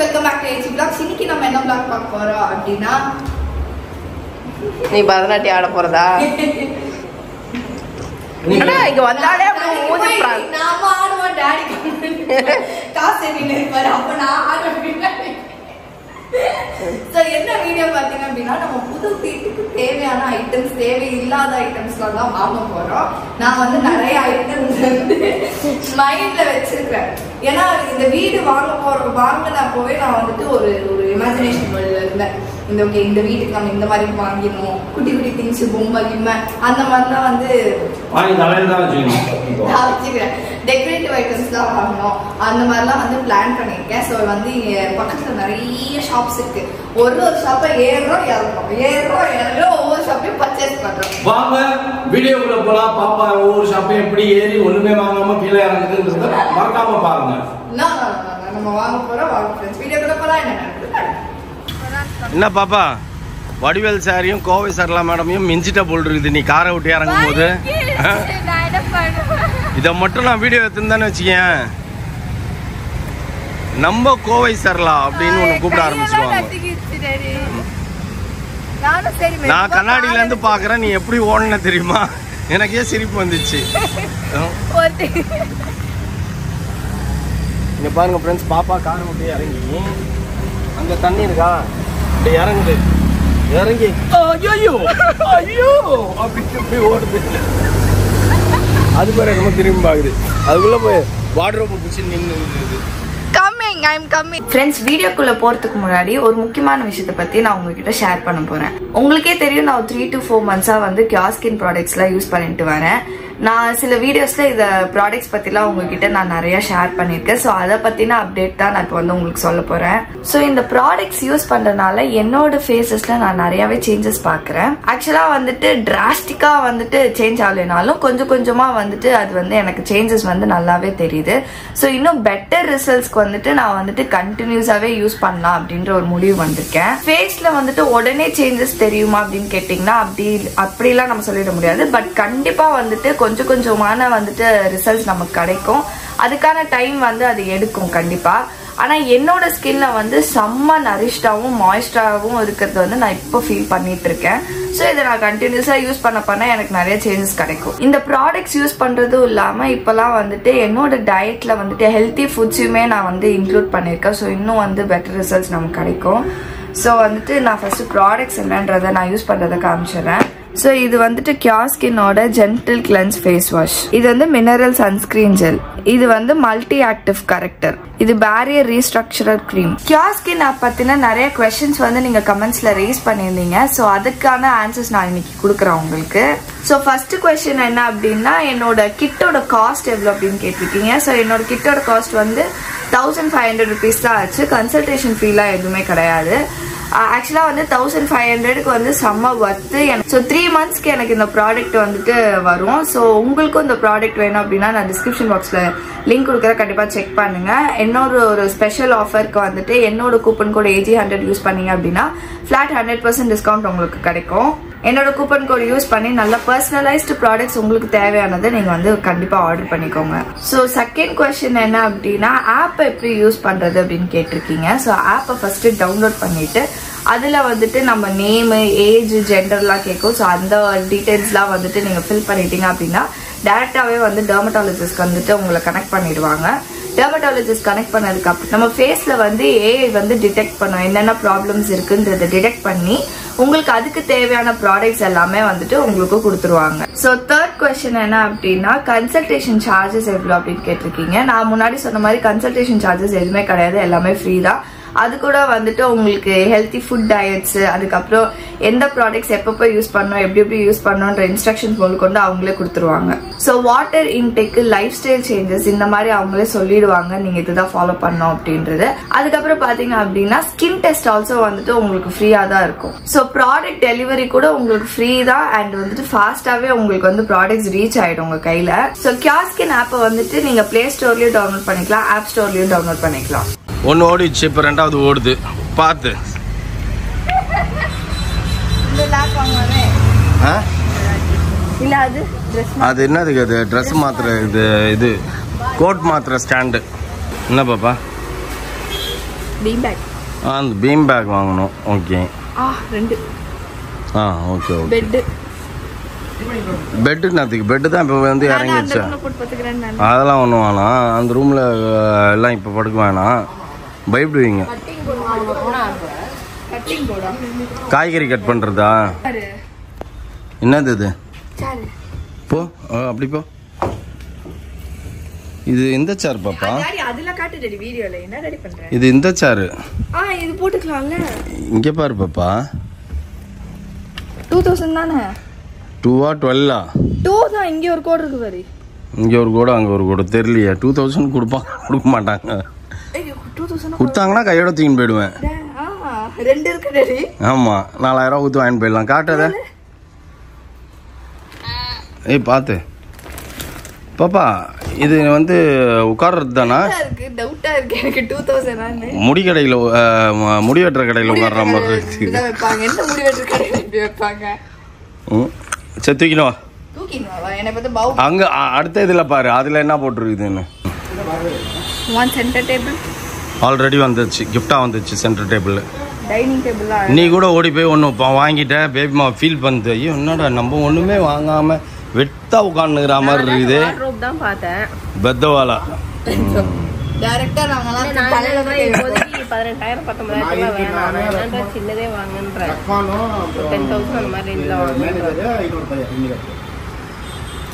Welcome back to AG vlogs. இன்னைக்கு நம்ம என்ன vlog பார்க்க போறோம் அப்படினா நீ பரதநாட்டியம் ஆட போறதா? அண்ணா இங்க வந்தாலே அப்படியே ஊதிறாங்க. நாம ஆடுவோம் டாடி காசு என்ன இருப்பாரு அப்ப நான் ஆடுவேன். சோ என்ன வீடியோ பாத்தீங்க அப்படின்னா நம்ம புது வீட்டுக்கு தேவையான ஐட்டம்ஸ் தேவையில்லாத ஐட்டம்ஸ்லாம் தான் வாங்க போறோம். நான் வந்து நிறைய ஐட்டம்ஸ் வந்து மைண்ட்ல வச்சிருக்கேன். ஏன்னா இந்த வீடு வாங்கினப்போவே நான் வந்துட்டு ஒரு இமேஜினேஷன் வேர்ல்ட்ல இருந்தேன். இந்த வீட்டுக்கு நம்ம இந்த மாதிரி வாங்கிடணும், குட்டி குட்டி திங்ஸ் பொம்மை கிம்மை அந்த மாதிரிலாம் வந்து வச்சுக்கிறேன். டெக்கரேட்டிவ் ஐட்டம்ஸ் தான் வாங்கணும் அந்த மாதிரிலாம் வந்து பிளான் பண்ணியிருக்கேன். ஸோ வந்து பக்கத்துல நிறைய ஷாப்ஸ் இருக்கு. ஒரு ஷாப்பை ஏறுறோம் ஒவ்வொரு ஷாப்பையும் பர்ச்சேஸ் பண்றோம். வாங்க வீடியோக்குள்ள போலாம். பாப்பா ஒவ்வொரு ஷாப்பையும் எப்படி ஏறி ஒண்ணுமே வாங்காம கீழே இறங்குதுன்றத மறக்காம பாருங்க. நம்ம வாங்க போறோம். வாங்க ஃப்ரெண்ட்ஸ் வீடியோக்குள்ள போலாம். என்ன பாப்பா வடிவேல் சாரியும் கோவை சரளா மேடமையும் மிஞ்சிட்ட போல் இருக்குது. நீ காரை விட்டு இறங்கும் போது இதை மட்டும் நான் வீடியோ எடுத்துன்னு வச்சுக்கேன். நம்ம கோவை சரளா அப்படின்னு ஒண்ணு கூப்பிட ஆரம்பிச்சிருவாங்க. நான் கண்ணாடியில இருந்து பாக்குறேன். நீ எப்படி ஓடன தெரியுமா? எனக்கே சிரிப்பு வந்துச்சு. இங்க பாருங்க ஃப்ரெண்ட்ஸ், பாப்பா காரை விட்டு இறங்கி அங்க தண்ணி இருக்கா அப்படி இறங்குது. இறங்கி ஐயோ ஐயோ அப்படி ஓடுது. அது பேர் ரொம்ப திரும்பி பாக்குது. அதுக்குள்ள போய் வார்ட்ரோப் பிடிச்சி நின்று ஃப்ரெண்ட்ஸ் வீடியோக்குள்ள போறதுக்கு முன்னாடி ஒரு முக்கியமான விஷயத்தை பத்தி நான் உங்ககிட்ட ஷேர் பண்ண போறேன். உங்களுக்கே தெரியும் நான் 3 to 4 months வந்து கியாஸ்கின் ப்ராடக்ட்ஸ் எல்லாம் யூஸ் பண்ணிட்டு வரேன். நான் சில வீடியோஸ்ல இந்த ப்ராடக்ட்ஸ் பத்திலாம் உங்ககிட்ட நான் நிறைய ஷேர் பண்ணிருக்கேன். ஸோ அதை பத்தின அப்டேட் தான் நான் இப்போ வந்து உங்களுக்கு சொல்ல போறேன். ஸோ இந்த ப்ராடக்ட்ஸ் யூஸ் பண்றதுனால என்னோட ஃபேஸஸ்ல நான் நிறையவே சேஞ்சஸ் பாக்குறேன். ஆக்சுவலா வந்துட்டு டிராஸ்டிக்கா வந்துட்டு சேஞ்ச் ஆகலைனாலும் கொஞ்சம் கொஞ்சமா வந்துட்டு அது வந்து எனக்கு சேஞ்சஸ் வந்து நல்லாவே தெரியுது. ஸோ இன்னும் பெட்டர் ரிசல்ட்ஸ்க்கு வந்துட்டு நான் வந்துட்டு கண்டினியூஸாவே யூஸ் பண்ணலாம் அப்படின்ற ஒரு முடிவு வந்திருக்கேன். ஃபேஸ்ல வந்துட்டு உடனே சேஞ்சஸ் தெரியுமா அப்படின்னு கேட்டீங்கன்னா அப்படிலாம் நம்ம சொல்லிட முடியாது. பட் கண்டிப்பா வந்துட்டு கொஞ்சம் கொஞ்சமான வந்துட்டு ரிசல்ட்ஸ் நமக்கு கிடைக்கும். அதுக்கான டைம் வந்து அது எடுக்கும் கண்டிப்பா. ஆனா என்னோட ஸ்கின்ல வந்து செம்ம நரிஷ்டாவும் மாய்ஸ்டராகவும் இருக்கிறது வந்து நான் இப்போ ஃபீல் பண்ணிட்டு இருக்கேன். ஸோ இதை நான் கண்டினியூஸா யூஸ் பண்ண எனக்கு நிறைய சேஞ்சஸ் கிடைக்கும். இந்த ப்ராடக்ட்ஸ் யூஸ் பண்றதும் இல்லாம இப்பெல்லாம் வந்துட்டு என்னோட டயட்ல வந்துட்டு ஹெல்த்தி ஃபுட்ஸுமே நான் வந்து இன்க்ளூட் பண்ணிருக்கேன். ஸோ இன்னும் வந்து பெட்டர் ரிசல்ட்ஸ் நமக்கு கிடைக்கும். ஸோ வந்துட்டு நான் ஃபர்ஸ்ட் ப்ராடக்ட்ஸ் என்னன்றதை நான் யூஸ் பண்றதை காமிச்சிடுறேன். ஸோ இது வந்துட்டு கியாஸ்கினோட ஜென்டில் கிளென்ஸ் ஃபேஸ் வாஷ். இது வந்து மினரல் சன்ஸ்கிரீன் ஜெல். இது வந்து மல்டி ஆக்டிவ் கரெக்டர். இது பேரியர் ரீஸ்ட்ரக்சரர் கிரீம். கியாஸ்கின் ஆப் பத்தின நிறைய கொஸ்டின்ஸ் வந்து நீங்க கமெண்ட்ஸ்ல ரேஸ் பண்ணியிருந்தீங்க. ஸோ அதுக்கான ஆன்சர்ஸ் நான் இன்னைக்கு கொடுக்குறேன் உங்களுக்கு. ஸோ ஃபர்ஸ்ட் கொஸ்டின் என்ன அப்படின்னா என்னோட கிட்டோட காஸ்ட் எவ்வளோ அப்படின்னு கேட்டிருக்கீங்க. ஸோ என்னோட கிட்டோட காஸ்ட் வந்து 1500 rupees தான் ஆச்சு. கன்சல்டேஷன் ஃபீலாம் எதுவுமே கிடையாது. ஆக்சுவலா வந்து 1500க்கு வந்து செம்ம ஒர்த்து. ஸோ 3 monthsக்கு எனக்கு இந்த ப்ராடக்ட் வந்துட்டு வரும். ஸோ உங்களுக்கும் இந்த ப்ராடக்ட் வேணும் அப்படின்னா நான் டிஸ்கிரிப்ஷன் பாக்ஸ்ல லிங்க் கொடுக்குற கண்டிப்பா செக் பண்ணுங்க. ஒரு ஸ்பெஷல் ஆஃபருக்கு வந்துட்டு என்னோட கூப்பன் கோட் AG100 யூஸ் பண்ணீங்க அப்படின்னா ஃபிளாட் 100% டிஸ்கவுண்ட் உங்களுக்கு கிடைக்கும். என்னோட கூப்பன் கோட் யூஸ் பண்ணி நல்ல பர்சனலைஸ்டு ப்ராடக்ட்ஸ் உங்களுக்கு தேவையானதை நீங்க வந்து கண்டிப்பா ஆர்டர் பண்ணிக்கோங்க. ஸோ செகண்ட் கொஸ்டின் என்ன அப்படின்னா ஆப் எப்படி யூஸ் பண்றது அப்படின்னு கேட்டிருக்கீங்க. ஸோ ஆப்பை ஃபர்ஸ்ட் டவுன்லோட் பண்ணிட்டு அதுல வந்துட்டு நம்ம நேம், ஏஜ், ஜெண்டர்லாம் கேட்கும். ஸோ அந்த டீடைல்ஸ்லாம் வந்துட்டு நீங்க ஃபில் பண்ணிட்டீங்க அப்படின்னா டைரக்டாவே வந்து டெர்மட்டாலஜிஸ்ட் வந்துட்டு உங்களை கனெக்ட் பண்ணிடுவாங்க. டெர்மட்டாலஜிஸ்ட் கனெக்ட் பண்ணதுக்கு அப்புறம் நம்ம ஃபேஸ்ல வந்து ஏஐ வந்து டிடெக்ட் பண்ணும் என்னென்ன ப்ராப்ளம்ஸ் இருக்குன்றத டிடெக்ட் பண்ணி உங்களுக்கு அதுக்கு தேவையான ப்ராடக்ட்ஸ் எல்லாமே வந்துட்டு உங்களுக்கு கொடுத்துருவாங்க. ஸோ தேர்ட் கொஸ்டின் என்ன அப்படின்னா கன்சல்டேஷன் சார்ஜஸ் எவ்வளோ அப்படின்னு கேட்டிருக்கீங்க. நான் முன்னாடி சொன்ன மாதிரி கன்சல்டேஷன் சார்ஜஸ் எதுவுமே கிடையாது, எல்லாமே ஃப்ரீ தான். அது கூட வந்துட்டு உங்களுக்கு ஹெல்த்தி ஃபுட் டயட்ஸ், அதுக்கப்புறம் எந்த ப்ராடக்ட்ஸ் எப்பப்போ யூஸ் பண்ணணும், எப்படி யூஸ் பண்ணணுன்ற இன்ஸ்ட்ரக்ஷன்ஸ் போல் கொண்டு அவங்களே கொடுத்துருவாங்க. So water intake, life style changes இந்த மாதிரி அவங்களே சொல்லிடுவாங்க நீங்க இதுதான் ஃபாலோ பண்ணணும் அப்படின்றது. அதுக்கப்புறம் பாத்தீங்க அப்படின்னா ஸ்கின் டெஸ்ட் ஆல்சோ வந்துட்டு உங்களுக்கு ஃப்ரீயா தான் இருக்கும். ஸோ ப்ராடக்ட் டெலிவரி கூட உங்களுக்கு ஃப்ரீ தான். அண்ட் வந்துட்டு ஃபாஸ்டாவே உங்களுக்கு வந்து ப்ராடக்ட்ஸ் ரீச் ஆயிடும் உங்க கையில. ஸோ கியாஸ்கின் ஆப்பை வந்துட்டு நீங்க பிளே ஸ்டோர்லயும் டவுன்லோட் பண்ணிக்கலாம், ஆப் ஸ்டோர்லயும் டவுன்லோட் பண்ணிக்கலாம். ஒன்று ஓடிச்சு, இப்போ ரெண்டாவது ஓடுது. பார்த்து அது என்னதுக்கு? அது ட்ரெஸ் மாத்திர இது கோட் மாத்திர ஸ்டாண்டு. என்ன பாப்பா பீம் பேக். அந்த பீம் பேக் வாங்கணும். ஓகே. 2. Okay okay. பெட் என்னத்துக்கு? பெட்டு தான் இப்போ வந்து இறங்கிடுச்சு. அதெல்லாம் ஒன்றும் வேணாம். அந்த ரூமில் எல்லாம் இப்போ படுக்க வேணாம். பயப்படுவீங்க. காய்கறி கட் பண்ணுறதா? என்னது இது? போ அப்படி போ. இது இந்த சேர் பாப்பா. இது இந்த சேரு. இது போட்டுக்கலாம்ல. இங்கே பாரு பாப்பா. 2000 தானே? 2 ஆ 12 ஆ? 2 தான். இங்க ஒரு கோட் இருக்கு பாரு. இங்க ஒரு கோடு அங்க ஒரு கோடு தெரியலையா? 2000 கொடுக்க மாட்டாங்க. 2000 கொடுத்தாங்கன்னா கையோட தூக்கின்னு போயிடுவேன். 2 இருக்கு டேடி. ஆமா 4000 ஊத்து வாங்கிட்டு போயிடலாம். காட்டாத. ஏய் பாத்து பாப்பா, இது வந்து உட்கார்றது தானா? டவுட்டா இருக்கு எனக்கு. 2000 முடி கடையில முடி வெட்டுற கடையில உட்கார்ற மாதிரி இருக்கு. எந்த முடி வெட்டுற கடையில இப்படி வைப்பாங்க? சரி தூக்கினவா. அங்க அடுத்த இதுல பாரு, அதுல என்ன போட்டுருக்குதுன்னு. ஒன் சென்டர் டேபிள் ஆல்ரெடி வந்துச்சு, கிஃப்டா வந்துச்சு சென்டர் டேபிள். Dining table. நீ கூட ஓடி போய் ஒன்று வாங்கிட்ட பேபிமா ஃபீல் பண்ணுது. ஐயோ என்னடா நம்ம ஒண்ணுமே வாங்காம வெட்டா உட்காந்துக்கிற மாதிரி இருக்குது. தான் பார்த்தேன். பெத்தவாலா டைரக்டா நாங்கலாம் இப்போதைக்கு 18000 19000 வேணாம். என்னன்ற சின்னதே வாங்குன்ற 10000 அந்த மாதிரி ரேஞ்சில் வாங்குன்ற.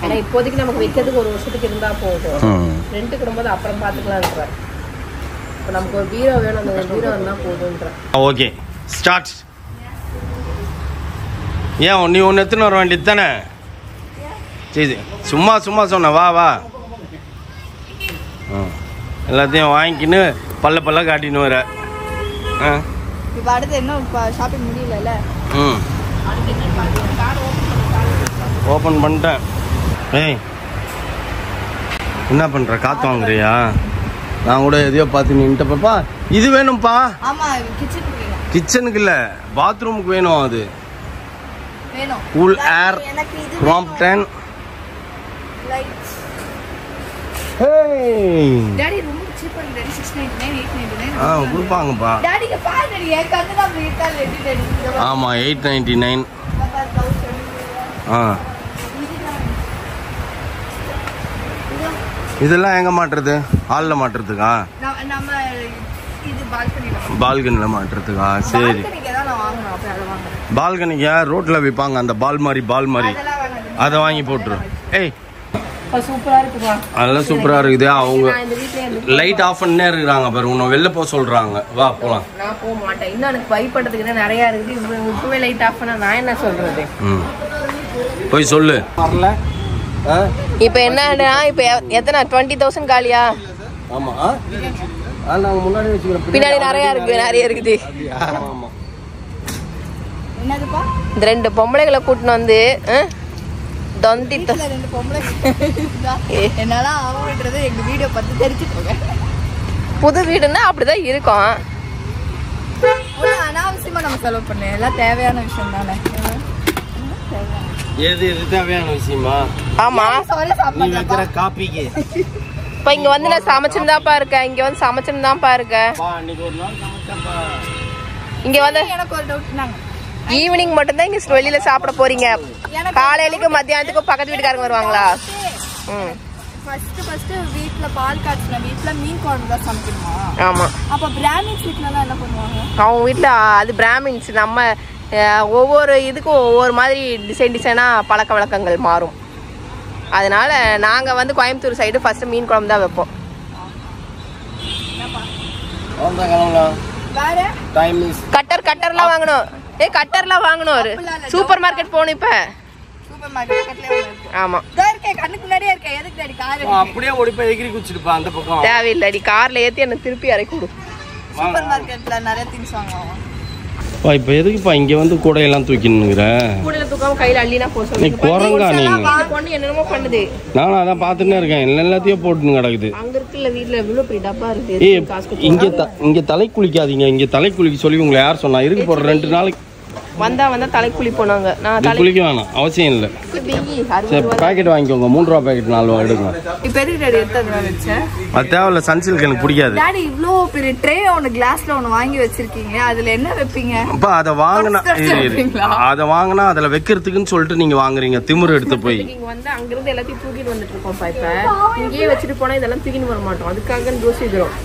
ஏன்னா இப்போதைக்கு நமக்கு வைக்கிறதுக்கு 1 வருஷத்துக்கு இருந்தா போதும். ரெண்டுக்கு வரும்போது அப்புறம் பார்த்துக்கலான்ற. இப்போ நமக்கு ஒரு பீரோ வேணும், அந்த ஒரு பீரோ இருந்தால் போதுன்ற. Okay start. ஏன் நீ ஒன்று எடுத்துன்னு வர வேண்டியது தானே? சரி சும்மா சொன்ன வா வா. எல்லாத்தையும் வாங்கிக்கின்னு பல்ல காட்டின்னு வர. இப்போ அடுத்து என்ன ஷாப்பிங் முடியல. ஓப்பன் பண்ணிட்டேன். ஏய் என்ன பண்ணுற? காற்று வாங்குறியா? நான் கூட எதையோ பார்த்து நின்ட்ட பாப்பா. இது வேணும்ப்பா. ஆமா கிச்சனுக்கு வேணும். கிச்சனுக்கு இல்லை, பாத்ரூமுக்கு வேணும். அது வேணும். Cool air Brampton lights. Hey daddy ரொம்ப சீப்பா இருக்கு. 699 899 கொடுப்பாங்கப்பா. டாடிக்கு பாரு ஏன் கண்ணு தான் வீட்டால எடிட். ஆமா 899. இதெல்லாம் எங்க மாட்டுறது? ஹாலில் மாட்டுறதுக்கா? நம்ம இது பால்கனியில் மாட்டுறதுக்கா? சரி பால்கனிக்கு ரோட்டில் விற்பாங்க அந்த பால் மாதிரி அதை வாங்கி போட்டுரு. ஏய் சூப்பரா இருக்குப்பா. அதெல்லாம் சூப்பரா இருக்குது. அவங்க லைட் ஆஃப் பண்ணே இருக்கிறாங்க பாரு. உன்னை வெளில போக சொல்றாங்க. வா போலாம். நான் போக மாட்டேன். இன்னும் எனக்கு பயப்படுறதுக்கு நிறைய இருக்குது. இப்பவே லைட் ஆஃப் பண்ணா நான் என்ன சொல்றது? போய் சொல்லு. வரல. இப்போ என்னன்னா இப்போ எத்தனை 20000 காலியா? ஆமா நாங்க முன்னாடி வச்சுக்கிறோம். பின்னாடி நிறைய இருக்குது. ஆமா என்னதுப்பா? இந்த 2 பொம்பளைகளை கூட்டின்னு வந்து தொந்திட்ட 2 பொம்பளை என்னால ஆகுன்றது எங்க வீடியோ பார்த்து தெரிஞ்சுக்கோங்க. புது வீடுன்னா அப்படிதான் இருக்கும். அனாவசியமா நம்ம செலவு பண்ண எல்லாம் தேவையான விஷயம் தானே. எது தேவையான விஷயமா? ஆமா நீ வைக்கிற காப்பிக்கு. இப்ப இங்க வந்து நான் சமைச்சுதான்ப்பா இருக்கேன். இங்க வந்து சமைச்சுதான்ப்பா இருக்கேன். இங்க வந்து எனக்கு ஒரு டவுட். நாங்க ஈவினிங் மட்டும் தான் இங்க வெளியில சாப்பிட போறீங்க. காலையிலக்கு மத்தியானத்துக்கு பக்கத்து வீட்டுக்காரங்க வருவாங்களா? ஃபர்ஸ்ட் வீட்ல பால் காய்ச்சின வீட்ல மீன் குழம்பு தான் சமைக்கணுமா? ஆமா. அப்ப பிராமின்ஸ் வீட்லலாம் என்ன பண்ணுவாங்க? அவங்க வீட்ல அது பிராமின்ஸ். நம்ம ஒவ்வொரு இதுக்கும் ஒவ்வொரு மாதிரி டிசைனா பழக்க வழக்கங்கள் மாறும். அதனால நாங்க வந்து கோயம்புத்தூர் சைடு ஃபர்ஸ்ட் மீன் குழம்பு தான் வைப்போம். கட்டர்லாம் வாங்கணும். கட்டர்லாம் வாங்கணும். சூப்பர் மார்க்கெட் போகணும். இப்ப சூப்பர் மார்க்கெட்ல ஆமா கண்ணுக்கு முன்னாடியே இருக்க. எதுக்கு டாடி கார் அப்படியே ஓடி போய் எகிரி குச்சிடுப்பா அந்த பக்கம். தேவையில்லடி, கார்ல ஏத்தி என்ன திருப்பி இறக்கி விடு. சூப்பர் மார்க்கெட்ல நிறைய திங்ஸ் வாங்குவாங்க. இப்போ எதுக்குப்பா இங்க வந்து கூடையெல்லாம் தூக்கினுங்கிற? கூடையில தூக்காம கையில அள்ளினா போக சொல்லு. நீ குரங்கா நீங்க? பொண்ணு என்னென்னமோ பண்ணுது. நானும் அதான் பார்த்துட்டே இருக்கேன். எல்லாத்தையும் போட்டுன்னு கிடக்குது. அங்க இருக்குல்ல வீட்ல எவ்வளவு பெரிய டப்பா இருக்கு. இங்க தலை குளிக்காதீங்க. இங்க தலை குளிக்க சொல்லி உங்களை யார் சொன்னா? இருக்கு போற 2 நாளைக்கு வந்தா தலைக்கு குளிப்போம் நாங்க. நான் குளிக்க வேணாம் அவசியம் இல்லை. சரி பாக்கெட் வாங்கிக்கோங்க, 3 ரூபா பாக்கெட் 4 ரூபா எடுங்க. இப்போ எதுக்கு டாடி எடுத்து வச்சேன்? அது தேவையில்ல, சன்சில்க் எனக்கு பிடிக்காது. டாடி இவ்ளோ பெரிய ட்ரே ஒன்னு கிளாஸ்ல ஒன்னு வாங்கி வச்சிருக்கீங்க, அதுல என்ன வைப்பீங்க? அப்பா அதை வாங்கினா அதுல வைக்கிறதுக்குன்னு சொல்லிட்டு நீங்க வாங்குறீங்க, திமிரு எடுத்து போய். இங்க வந்து அங்க இருந்து எல்லாத்தையும் தூக்கிட்டு வந்துட்டு இருக்கோம். இப்ப இங்கேயே வச்சுட்டு போனா இதெல்லாம் தூக்கிட்டு வர மாட்டோம். அதுக்காக யோசிக்கிறோம்.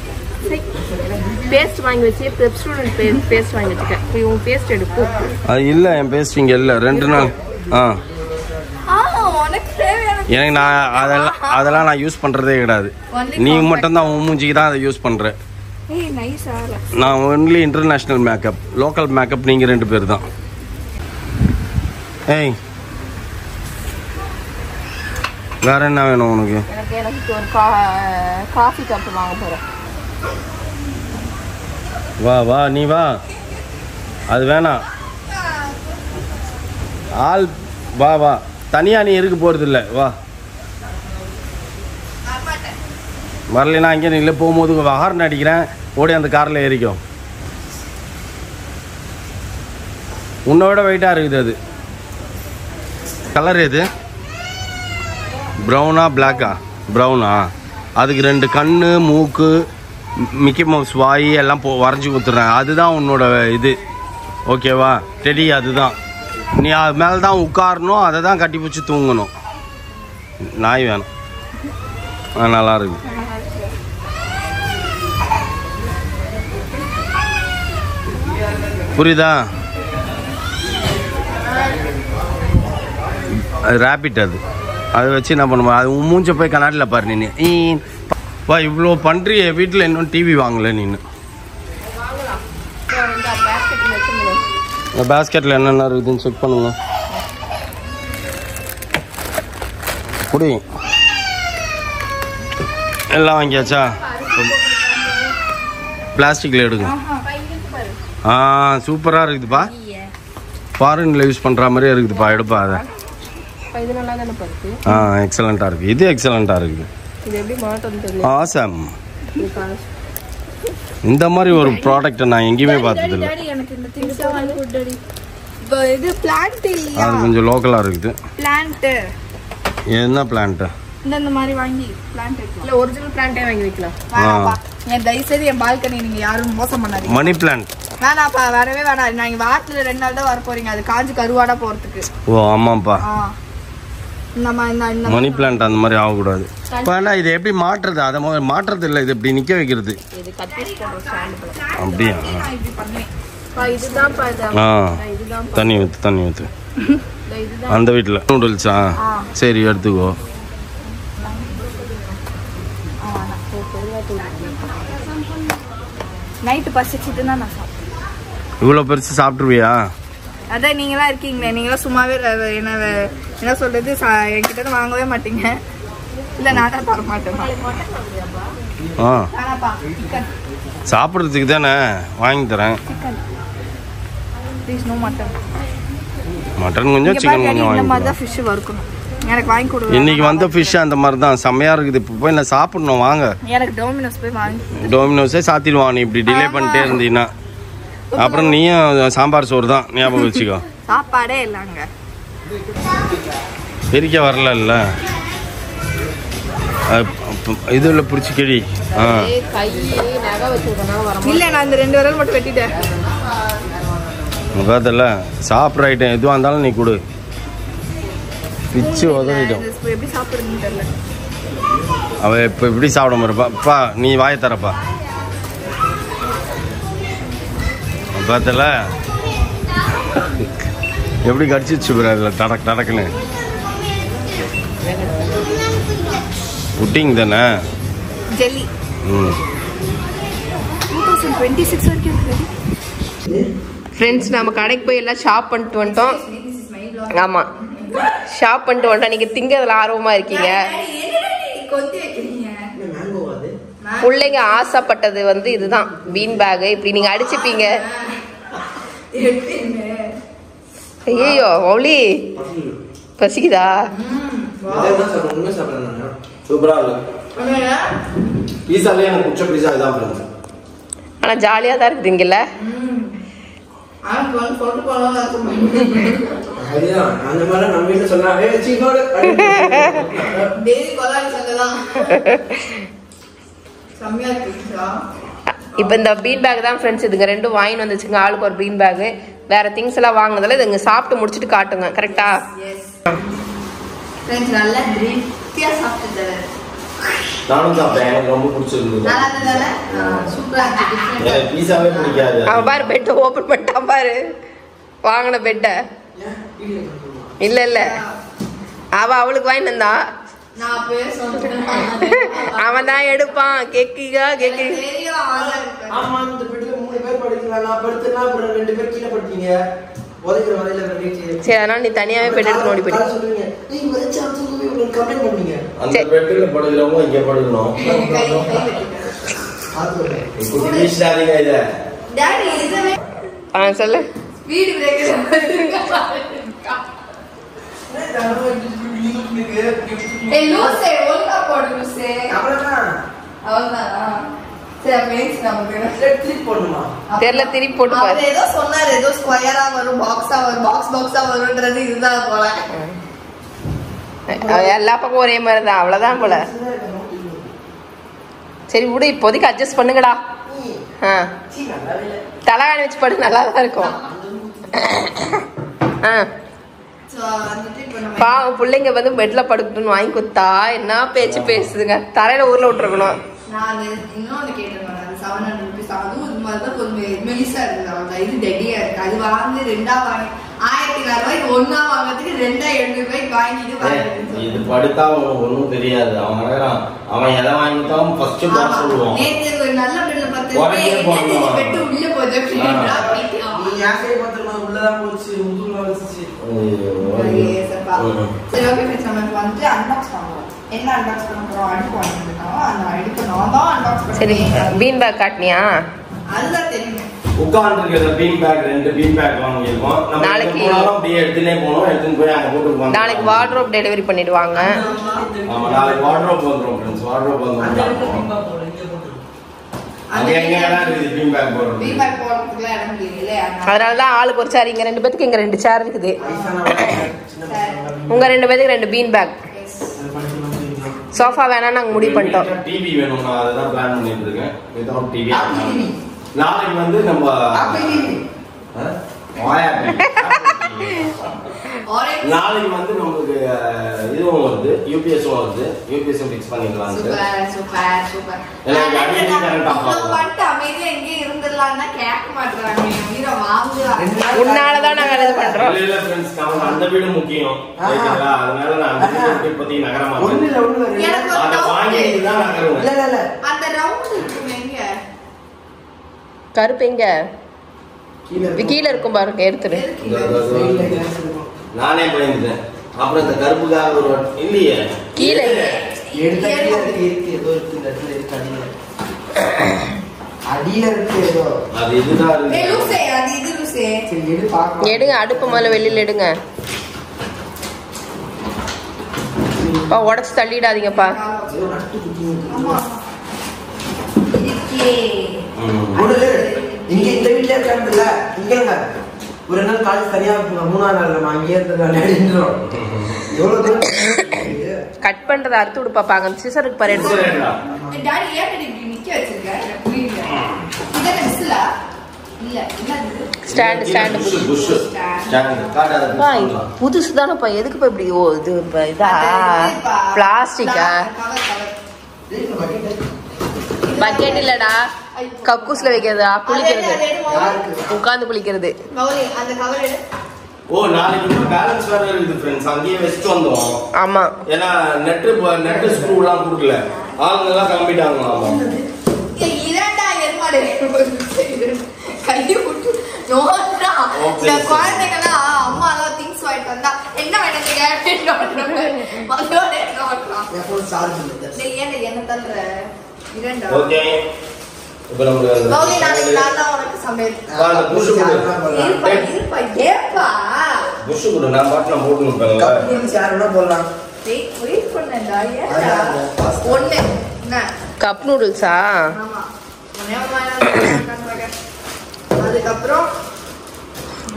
பேஸ்ட் வாங்கி வச்சு பெப்சோடன்ட் பேஸ்ட் வாங்கி வச்சுக்கேன். போய் உன் பேஸ்ட் எடுப்போ. அது இல்ல, என் பேஸ்ட் இங்க இல்ல. 2 நாள் எனக்கு நான் அதெல்லாம் நான் யூஸ் பண்றதே கிடையாது. நீ மட்டும் தான் உன் மூஞ்சிக்கு தான் அதை யூஸ் பண்ற. நான் only international makeup, local makeup நீங்க 2 பேர் தான். ஏய் வேற என்ன வேணும் உனக்கு? எனக்கு ஒரு காஃபி கப் வாங்க போறேன். வா நீ வா. அது வேணாம், ஆள் வா தனியா நீ இருக்க போறது இல்லை. வா வரலாம். அங்கே இல்லை போகும்போது ஹார்ன் அடிக்கிறேன், ஓடி அந்த காரில் ஏறிக்கும். உன்னோட வெயிட்டாக இருக்குது. அது கலர் எது? ப்ரௌனா பிளாக்கா? ப்ரௌனா. அதுக்கு 2 கண்ணு, மூக்கு, மிக்கி மவுஸ் வாய் எல்லாம் வரைஞ்சி கொடுத்துட்றேன். அதுதான் உன்னோட இது, ஓகேவா? டெடி அதுதான். நீ அது மேலே தான் உட்காரணும், அதை தான் கட்டி பிடிச்சி தூங்கணும். நாய் வேணும். நல்லா இருக்கு. புரியுதா? அது ரேபிட். அதை வச்சு என்ன பண்ணுவோம்? அது மூஞ்ச போய் கண்ணாடியில் பாரு. நீ வா, இவ்வளோ பண்ணுறிய வீட்டில் இன்னும் டிவி வாங்கலை நீ. பேஸ்கெட்டில் என்னென்ன இருக்குதுன்னு செக் பண்ணுங்க. குடி எல்லாம் வாங்கியாச்சா? பிளாஸ்டிக்கில் எடுங்க. சூப்பராக இருக்குதுப்பா. ஃபாரின்ல யூஸ் பண்ணுற மாதிரியே இருக்குதுப்பா. எடுப்பா அதை. எக்ஸலண்ட்டாக இருக்குது. இது எக்ஸலண்ட்டாக இருக்குது. ஆசம். இந்த மாதிரி ஒரு ப்ராடக்ட் நான் எங்கேயுமே பார்த்தது இல்லை. அது கொஞ்சம் லோக்கலாக இருக்குது. என்ன பிளான்ட்? இந்த மாதிரி வாங்கி பிளான்ட் இல்ல ஒரிஜினல் பிளான்ட்டே வாங்கி வைக்கலாம். என் தயவுசெய்து என் பால்கனி நீங்க யாரும் மோசம் பண்ணாதீங்க. மணி பிளான்ட் வேணாப்பா, வரவே வேணாம். நாங்க வாரத்துல 2 நாள் தான் வர போறீங்க. அது காஞ்சு கருவாடா போறதுக்கு. ஓ ஆமாப்பா. மணி பிளான்ட் அந்த மாதிரி ஆகக்கூடாது. இது எப்படி மாற்றுறது? அதை மாற்றுறது இல்லை, இது இப்படி நிக்க வைக்கிறது. அப்படியா? தண்ணி ஊத்து. அந்த வீட்டில் நூடுல்ஸா? சரி எடுத்துக்கோ. நைட்டு பசிச்சுட்டுனா நான் சாப்பிடுவேன். இவ்வளோ பெருசு சாப்பிட்ருவியா? அதான் நீங்களாம் இருக்கீங்களே, நீங்களாம் சும்மாவே என்ன சொல்றது, என்கிட்ட வாங்கவே மாட்டீங்க. இல்லை நான் தான் தர மாட்டேன். சாப்பிட்றதுக்கு தானே வாங்கி தரேன். மட்டன் கொஞ்சம், சிக்கன் கொஞ்சம் வாங்கி. ஃபிஷ் வறுக்கணும் எனக்கு வாங்கி கொடு. இன்னைக்கு வந்த ஃபிஷ் அந்த மாதிரி தான் செம்மையா இருக்குது. இப்போ போய் நான் சாப்பிடணும். வாங்க. எனக்கு டோமினோஸ் போய் வாங்கி. டோமினோஸே சாத்திடுவான் நீ இப்படி டிலே பண்ணிட்டே இருந்தீங்கன்னா. அப்புறம் நீயும் சாம்பார் சோறு தான், ஞாபகம் வச்சுக்கோ. சாப்பாடே இல்லைங்க. பிரிக்க வரல இல்ல இதுல பிடிச்சி கிழி. இல்ல நான் இந்த 2 விரல் மட்டும் வெட்டிட்டேன். முகத்தில் சாப்பிட்ற ஐட்டம் எதுவாக இருந்தாலும் நீ கொடு. பிச்சு உதவிட்டோம். எப்படி சாப்பிடுறதுன்னு தெரியல. அவ இப்போ எப்படி சாப்பிட மாதிரிப்பா? நீ வாய தரப்பா. பார்த்தல எப்படி கடிச்சிச்சு அதில் டடக் டடக்குன்னு. புட்டிங் தானே? ஜெல்லி. 2026 வரைக்கும் இருக்கு. ஃப்ரெண்ட்ஸ் நம்ம கடைக்கு போய் எல்லாம் ஷாப் பண்ணிட்டு வந்துட்டோம். ஆமாம் ஷாப் பண்ணிட்டு வந்துட்டோம். நீங்கள் திங்கிறதுல ஆர்வமாக இருக்கீங்க. பிள்ளைங்க ஆசைப்பட்டது வந்து இதுதான் பீன் பேகு. இப்படி நீங்கள் அடிச்சுப்பீங்க. ஐயோ ஒளி பசிக்குதா? ஆனால் ஜாலியாக தான் இருக்குதுங்கல்ல. அதுதான் அந்த மாதிரி நம்ம வீட்டுல சொன்னாவே சீக்கோடு இப்போ இந்த பீன் பேக் தான் ஃப்ரெண்ட்ஸ், இதுங்க ரெண்டும் வாங்கிட்டு வந்துச்சுங்க, ஆளுக்கு ஒரு பீன் பேக். வேற திங்ஸ் எல்லாம் வாங்கினதால இதுங்க சாப்பிட்டு முடிச்சுட்டு காட்டுங்க. கரெக்டா? நல்லா திருப்தியா சாப்பிட்டு நானும் சாப்பிட்டேன், எனக்கு ரொம்ப பிடிச்சிருந்தது. எனக்கு பீஸாவே பிடிக்காது. அவன் பாரு பெட்டை ஓபன் பண்ணிட்டான் பாரு, வாங்கின பெட்டை. இல்ல இல்ல அவளுக்கு வாங்கிட்டு வந்தா, அவன் தான் எடுப்பான். கேக்கிகா கேக்கு. ஆமா இந்த பெட்ல 3 பேர் படுக்கலாம். நான் படுத்துனா அப்புறம் 2 பேர் கீழ படுத்தீங்க. ஒதுக்குற வரையில ரெடிச்சு. சரி அதனால நீ தனியாவே பெட் எடுத்து ஓடி போயிடு. சொல்லுங்க. நீங்க வச்சா தூங்கவே உங்களுக்கு கமெண்ட் பண்ணீங்க. அந்த பெட்ல படுக்கிறவங்க இங்க படுக்கணும். குட்டி வீசாதீங்க இத. டாடி இதுவே சொல்லு. வீடு பிரேக்கர் லூசே ஒழுங்கா போடு லூசே. அவ்வளவுதான். சரி பேஸ் நமக்கு திருப்பி போடணுமா? தெரியல, திருப்பி போட்டு பாரு. அவர் ஏதோ சொன்னார், ஏதோ ஸ்கொயரா வரும், பாக்ஸா வரும், பாக்ஸா வரும்ன்றது இதுதான் போல. எல்லா பக்கம் ஒரே மாதிரி தான், அவ்வளவுதான் போல. சரி விடு, இப்போதைக்கு அட்ஜஸ்ட் பண்ணுங்கடா. தலகாணி வச்சு படு, நல்லா தான் இருக்கும். பாவம் பிள்ளைங்க வந்து பெட்ல படுக்கணும்னு வாங்கி கொடுத்தா என்ன பேச்சு பேசுதுங்க. தரையில ஊர்ல விட்டுருக்கணும். நான் இன்னொன்னு கேட்டிருந்தேன், அது 700 rupees. அதுவும் இது மாதிரி தான் கொஞ்சம் மெலிசா இருக்குது. இது டெடியா இருக்கு. அது வாங்கி 2ஆ வாங்கி 1400 ரூபாய்க்கு 1ஆ வாங்கிறதுக்கு 2700 ரூபாய்க்கு வாங்கிட்டு இது படுத்தா ஒன்னும் தெரியாது. அவன் எதை வாங்கிட்டாலும் ஃபர்ஸ்ட் பாக்ஸ் சொல்லுவான். நேத்து ஒரு நல்ல பெட்ல பார்த்து பெட் உள்ள போகுது. நீ யாசை பார்த்தமா உள்ளதான் போச்சு, முதுகுல வச்சிச்சு. சரி ஓகே ஃப்ரெண்ட்ஸ், நம்ம வந்து அன்பாக்ஸ் பண்ணுவோம். என்ன அன்பாக்ஸ் பண்ண போறோம்? அடுப்பு வாங்கிருக்கோம். அந்த அடுப்பு நான் தான் அன்பாக்ஸ் பண்ணுவேன். சரி பீன் பேக் காட்டினியா? அதுதான் தெரியும். உட்கார்ந்துருக்கிற பீன் பேக் 2 பீன் பேக் வாங்கியிருக்கோம். நம்ம நாளைக்கு அப்படியே எடுத்துனே போனோம், எடுத்துன்னு போய் அங்க போட்டுருவாங்க. நாளைக்கு வார்ட்ரோப் டெலிவரி பண்ணிடுவாங்க. ஆமா நாளைக்கு வார்ட்ரோப் வந்துரும் ஃப்ரெண்ட்ஸ். வார்ட்ரோப் வந்துரும். அது எங்கடா இருக்குது பீன் பேக் போடுறது? பீன் பேக் போடுறதுக்கு இடம் இல்லையா? அதனால தான் ஆளுக்கு ஒரு சேர். இங்க 2 பேருக்கு இங்க 2 சேர் இருக்குது. உங்க 2 பேருக்கு 2 பீன் பேக். சோஃபா வேணா நாங்க முடிவு பண்ணிட்டோம். டிவி வேணும், நான் அதை தான் பிளான் பண்ணிட்டு இருக்கேன். Without TV. நாளைக்கு வந்து நம்ம நாளைக்கு வந்து நமக்கு இதுவும் வருது, யூபிஎஸும் வருது. யூபிஎஸும் ஃபிக்ஸ் பண்ணிக்கலாம். Super super. அமைதியா எங்கே இருந்துடலாம்னா கேட்க மாட்டாங்க. உன்னாலதான் நாங்க இது பண்றோம். இல்ல ஃப்ரெண்ட்ஸ், நமக்கு அந்த வீடு முக்கியம். ஓகேங்களா? அதனால நான் அந்த வீட்டை பத்தி நகர மாட்டேன். எனக்கு ஒரு அத வாங்கிட்டு தான் நகருவேன். இல்ல இல்ல அந்த ரவுண்ட் இருக்குமே எங்க? கருப்பு எங்க? கீழ இருக்கும் பாருங்க, எடுத்துரு. நானே பயந்துட்டேன். அப்புறம் இந்த கருப்புக்காக ஒரு இல்லையே கீழ அடியில இருக்கு ஏதோ. அது இதுதான் இருக்கு. லூசே, அது இது லூசே. சரி எடு பாக்கலாம். எடுங்க, அடுப்பு முதல்ல வெளியில எடுங்க. பா உடைச்சு தள்ளிடாதீங்கப்பா. இங்க இந்த வீட்ல இருக்காங்கல்ல, இங்கங்க ஒரு நாள் காலேஜ் தனியா 3ஆம் நாள் நம்ம அங்கேயே இருந்தோம். எவ்வளவு தூரம் கட் பண்றத அறுத்து விடு பாப்பாங்க. சிசருக்கு பாரு எடுத்து. டாடி ஏன் இப்படி நிக்க வச்சிருக்க? புரியல. இத விசில இல்ல என்னது? ஸ்டாண்ட் புஷ் ஸ்டாண்ட் காடாத பாய் புதுசு தானப்பா. எதுக்கு இப்ப இப்படி இது இதா பிளாஸ்டிக்கா? பக்கெட் இல்லடா, கக்கூஸ்ல வைக்கிறதா, குளிக்கிறது, உட்கார்ந்து குளிக்கிறது. அந்த கவர் எடு. ஓ நாளைக்கு பேலன்ஸ் வேற இருக்குது ஃப்ரெண்ட்ஸ். அங்கேயே வச்சுட்டு வந்தோம். ஆமா, ஏன்னா நெட் ஸ்க்ரூலாம் கொடுக்கல, ஆளுங்க எல்லாம் கிளம்பிட்டாங்க. ஆமா இரண்டா எருமாடு கையை விட்டு நோண்டா. இந்த குழந்தைங்கலாம் அம்மா எல்லாம் திங்ஸ் வாங்கிட்டு வந்தா என்ன வேணுங்க மகளோட என்ன தள்ளுற இரண்டா. ஓகே இப்போ நம்ம உனக்கு சமையல் புஷ் ஏப்பா புஷ் கூட நான் பாட்டு நான் போட்டு நிற்பேன். போடலாம். வெயிட் பண்ணேன்டா. ஏடா ஒண்ணு என்ன கப் நூடுல்ஸா? ஆமா அதுக்கப்புறம்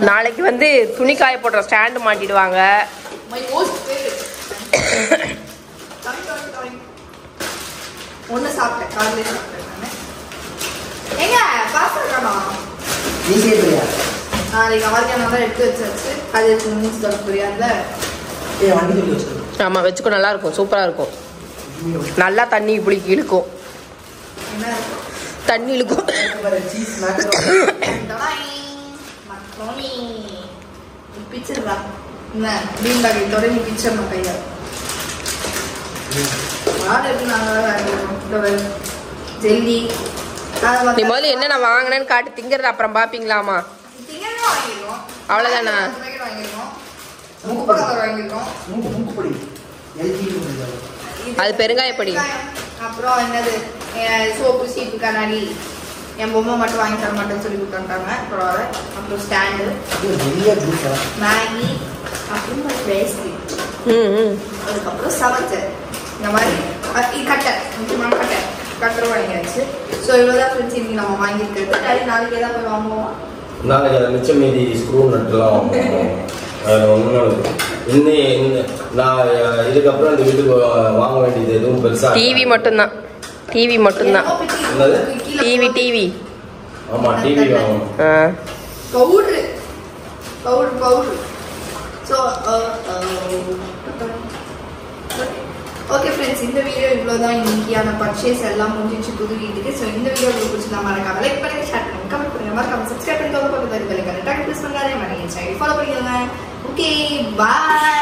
நாளைக்கு வந்து துணி காய போடுற ஸ்டாண்டு மாட்டிடுவாங்க. ஒண்ணு சாப்பிட்டேன், காலையில சாப்பிட்டேன் நானு. எங்க பாஸ்தா காணோம்? நாளைக்கு ஆர்கானா எடுத்து வச்சாச்சு. அது மீன்ஸ் புரியாதுல. ஆமா வச்சுக்கோ, நல்லா இருக்கும், சூப்பரா இருக்கும். நல்லா தண்ணி புளிக்கு இழுக்கும், தண்ணி இழுக்கும். பிச்சிருவா என்ன பீன் பேக் தொடங்கி பிச்சிடணும் கையில. ஜெல்லி நீ முதல்ல என்ன நான் வாங்கினேன்னு காட்டு, திங்கிறது அப்புறம் பாப்பீங்களாமா? அவ்வளவுதானா? அது பெருங்காயப்படி. அப்புறம் என்னது சோப்பு சீப்பு கண்ணாடி என் பொம்மை மட்டும் வாங்கி தர மாட்டேன்னு சொல்லி கொடுத்தாங்க. அப்புறம் ஸ்டாண்டு, மேகி, அப்புறம் அதுக்கப்புறம் சமைச்சர் இந்த மாதிரி கட்டை, முக்கியமான கட்டரை வாங்கியாச்சு. ஸோ இவ்வளோதான் ஃப்ரெண்ட்ஸ் இன்னைக்கு நம்ம வாங்கியிருக்கிறது. நாளைக்கு ஏதாவது போய் வாங்குவோம். நாளைக்கு அதை மிச்சம் மீதி ஸ்க்ரூ நட்டுலாம் வாங்குவோம். நான் இதுக்கப்புறம் இந்த வீட்டுக்கு வாங்க வேண்டியது எதுவும் பெருசா டிவி மட்டும்தான். டிவி மட்டும்தான். டிவி ஆமா டிவி வாங்கணும். பவுடர். ஸோ ஓகே ஃப்ரெண்ட்ஸ், இந்த வீடியோ இவ்வளோதான். இன்னைக்கான பர்ச்சேஸ் எல்லாம் முடிஞ்சிச்சு புது வீட்டுக்கு. ஸோ இந்த வீடியோ உங்களுக்கு பிடிச்சிருந்தா மறக்காம லைக் பண்ணுங்க, ஷேர் பண்ணுங்க, கமெண்ட் பண்ணுங்க, மறக்காம சப்ஸ்கிரைப் பண்ணிக்கோங்க, பக்கத்துல பெல் ஐகானை ப்ரெஸ் பண்ணுங்க, அதே மாதிரி சேனல் ஃபாலோ பண்ணிக்கோங்க. Okay bye.